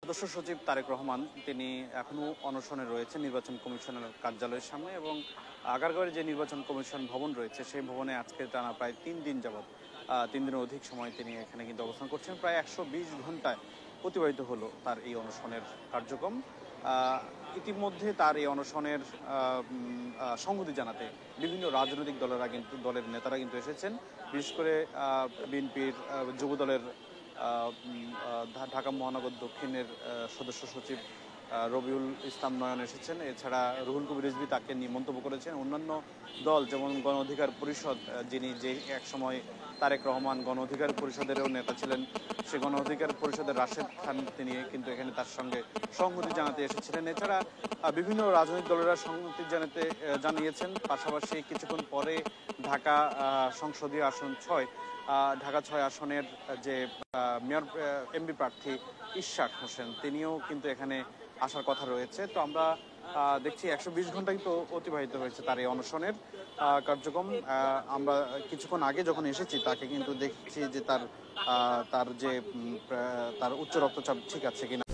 সদস্য সচিব তারেক রহমান তিনি এখনো অনশনে রয়েছেন নির্বাচন কমিশনের কার্যালয়ের সামনে এবং আগারগাঁওয়ের যে নির্বাচন কমিশন ভবন রয়েছে সেই ভবনে আজকে টানা প্রায় 3 দিন যাবৎ 3 দিনের অধিক সময় তিনি এখানে কিন্তু অবস্থান করছেন। প্রায় 120 ঘন্টায় অতিবাহিত হলো তার এই অনশনের কার্যক্রম। ইতিমধ্যে তার এই অনশনের সংহতি জানাতে বিভিন্ন রাজনৈতিক দলের নেতারা কিন্তু এসেছেন। বিশেষ করে বিএনপির যুবদলের ঢাকা মহানগর দক্ষিণের সদস্য সচিব রবিউল ইসলাম নয়ন এসেছেন। এছাড়া রুহুল কবির রিজভী তাকে নিয়ে মন্তব্য করেছেন। অন্যান্য দল যেমন গণ অধিকার পরিষদ, যিনি যে এক সময় তারেক রহমান গণ অধিকার পরিষদেরও নেতা ছিলেন, সে গণ অধিকার পরিষদের রাশেদ খান তিনি কিন্তু এখানে তার সঙ্গে সংহতি জানাতে এসেছিলেন। এছাড়া বিভিন্ন রাজনৈতিক দলেরা সংহতি জানিয়েছেন। পাশাপাশি কিছুক্ষণ পরে ঢাকা সংসদীয় আসন 6 ঢাকা 6 আসনের যে মেয়র এমপি প্রার্থী ইশরাক হোসেন তিনিও কিন্তু এখানে আসার কথা রয়েছে। তো আমরা দেখছি 120 ঘন্টা কিন্তু অতিবাহিত হয়েছে তার এই অনশনের কার্যক্রম। আমরা কিছুক্ষণ আগে যখন এসেছি তাকে কিন্তু দেখছি যে তার যে তার উচ্চ রক্তচাপ ঠিক আছে কিনা।